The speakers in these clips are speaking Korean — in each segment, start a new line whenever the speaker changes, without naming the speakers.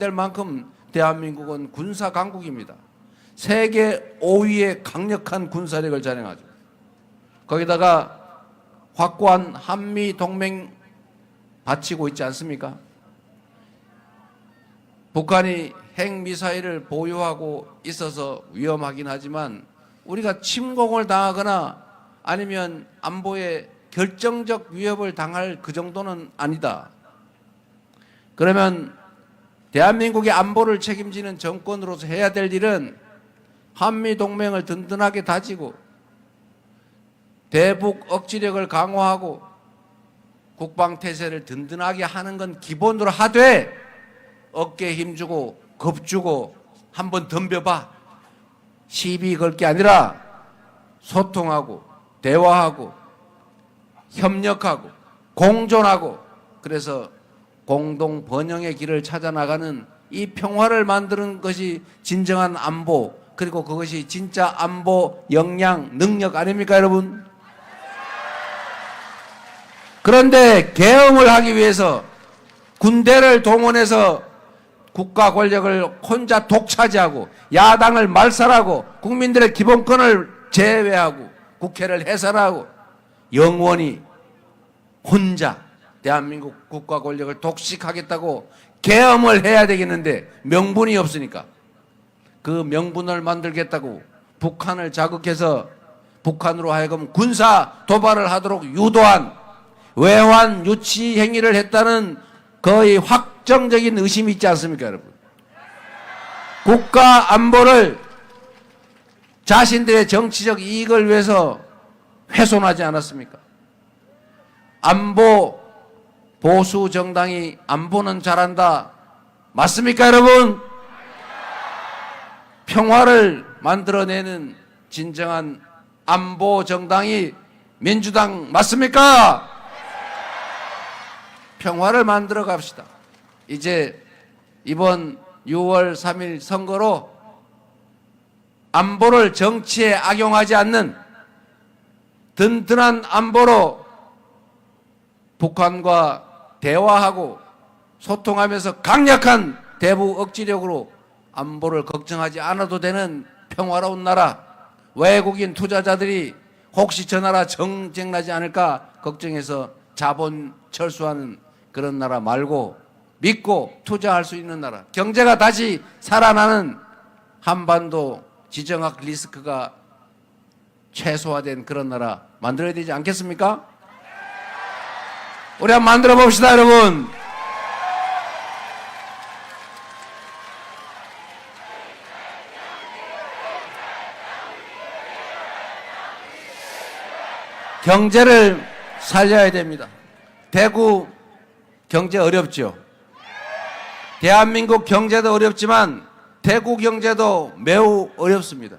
될 만큼 대한민국은 군사 강국입니다. 세계 5위의 강력한 군사력을 자랑하죠. 거기다가 확고한 한미 동맹 바치고 있지 않습니까? 북한이 핵미사일을 보유하고 있어서 위험하긴 하지만 우리가 침공을 당하거나 아니면 안보에 결정적 위협을 당할 그 정도는 아니다. 그러면 대한민국의 안보를 책임지는 정권으로서 해야 될 일은 한미동맹을 든든하게 다지고 대북 억지력을 강화하고 국방태세를 든든하게 하는 건 기본으로 하되 어깨에 힘주고 겁주고 한번 덤벼봐 시비 걸 게 아니라 소통하고 대화하고 협력하고 공존하고 그래서 공동 번영의 길을 찾아 나가는 이 평화를 만드는 것이 진정한 안보 그리고 그것이 진짜 안보 역량 능력 아닙니까 여러분? 그런데 계엄을 하기 위해서 군대를 동원해서 국가 권력을 혼자 독차지하고 야당을 말살하고 국민들의 기본권을 제외하고 국회를 해산하고 영원히 혼자 대한민국 국가 권력을 독식하겠다고 계엄을 해야 되겠는데 명분이 없으니까 그 명분을 만들겠다고 북한을 자극해서 북한으로 하여금 군사 도발을 하도록 유도한 외환 유치 행위를 했다는 거의 확정적인 의심이 있지 않습니까 여러분? 국가 안보를 자신들의 정치적 이익을 위해서 훼손하지 않았습니까? 안보 보수 정당이 안보는 잘한다 맞습니까 여러분? 평화를 만들어내는 진정한 안보 정당이 민주당 맞습니까? 평화를 만들어 갑시다. 이제 이번 6월 3일 선거로 안보를 정치에 악용하지 않는 든든한 안보로 북한과 대화하고 소통하면서 강력한 대북 억지력으로 안보를 걱정하지 않아도 되는 평화로운 나라 외국인 투자자들이 혹시 저 나라 정쟁나지 않을까 걱정해서 자본 철수하는 그런 나라 말고 믿고 투자할 수 있는 나라 경제가 다시 살아나는 한반도 지정학 리스크가 최소화된 그런 나라 만들어야 되지 않겠습니까? 우리 한번 만들어 봅시다 여러분. 경제를 살려야 됩니다. 대구 경제 어렵죠. 대한민국 경제도 어렵지만 대구 경제도 매우 어렵습니다.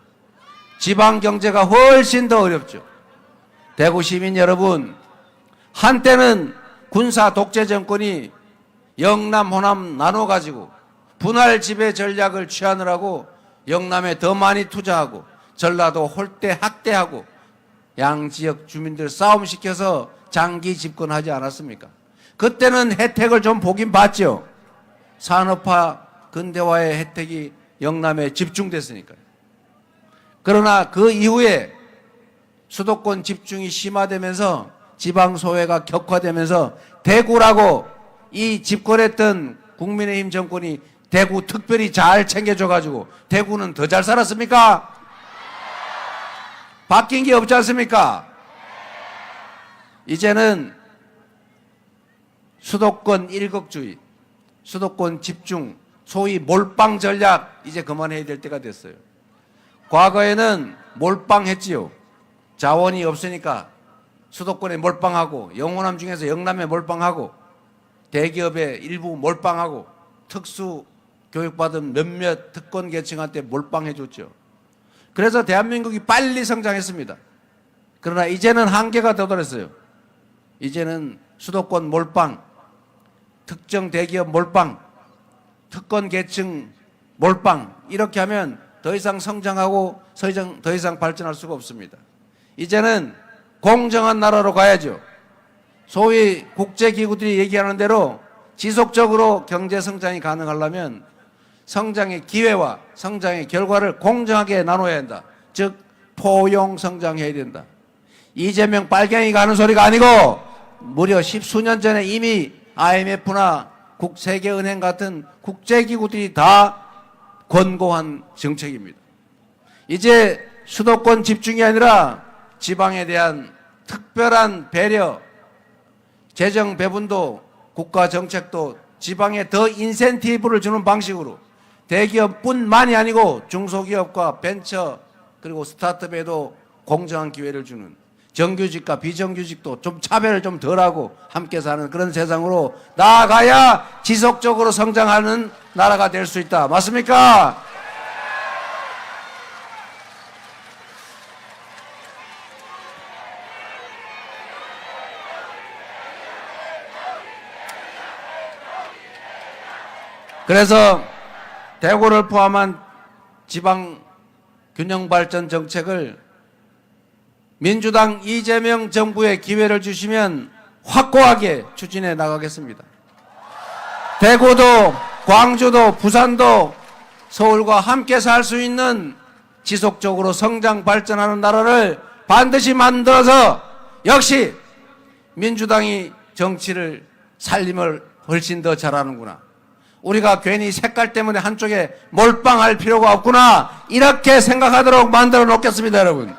지방 경제가 훨씬 더 어렵죠. 대구 시민 여러분, 한때는 군사 독재 정권이 영남, 호남 나눠가지고 분할 지배 전략을 취하느라고 영남에 더 많이 투자하고 전라도 홀대 학대하고 양 지역 주민들 싸움시켜서 장기 집권하지 않았습니까? 그때는 혜택을 좀 보긴 봤죠. 산업화 근대화의 혜택이 영남에 집중됐으니까요. 그러나 그 이후에 수도권 집중이 심화되면서 지방소외가 격화되면서 대구라고 이 집권했던 국민의힘 정권이 대구 특별히 잘 챙겨줘가지고 대구는 더 잘 살았습니까? 바뀐 게 없지 않습니까? 이제는 수도권 일극주의, 수도권 집중, 소위 몰빵 전략 이제 그만해야 될 때가 됐어요. 과거에는 몰빵했지요. 자원이 없으니까 수도권에 몰빵하고 영호남 중에서 영남에 몰빵하고 대기업에 일부 몰빵하고 특수 교육받은 몇몇 특권 계층한테 몰빵해줬죠. 그래서 대한민국이 빨리 성장했습니다. 그러나 이제는 한계가 도달했어요. 이제는 수도권 몰빵, 특정 대기업 몰빵, 특권 계층 몰빵 이렇게 하면 더 이상 성장하고 더 이상 발전할 수가 없습니다. 이제는 공정한 나라로 가야죠. 소위 국제기구들이 얘기하는 대로 지속적으로 경제 성장이 가능하려면 성장의 기회와 성장의 결과를 공정하게 나눠야 한다. 즉 포용 성장해야 된다. 이재명 빨갱이가 하는 소리가 아니고 무려 십수년 전에 이미 IMF나 세계은행 같은 국제기구들이 다 권고한 정책입니다. 이제 수도권 집중이 아니라 지방에 대한 특별한 배려, 재정 배분도 국가 정책도 지방에 더 인센티브를 주는 방식으로 대기업뿐만이 아니고 중소기업과 벤처 그리고 스타트업에도 공정한 기회를 주는 정규직과 비정규직도 좀 차별을 좀 덜하고 함께 사는 그런 세상으로 나아가야 지속적으로 성장하는 나라가 될 수 있다. 맞습니까? 그래서 대구를 포함한 지방 균형 발전 정책을 민주당 이재명 정부에 기회를 주시면 확고하게 추진해 나가겠습니다. 대구도 광주도 부산도 서울과 함께 살 수 있는 지속적으로 성장 발전하는 나라를 반드시 만들어서 역시 민주당이 정치를 살림을 훨씬 더 잘하는구나. 우리가 괜히 색깔 때문에 한쪽에 몰빵할 필요가 없구나. 이렇게 생각하도록 만들어 놓겠습니다, 여러분.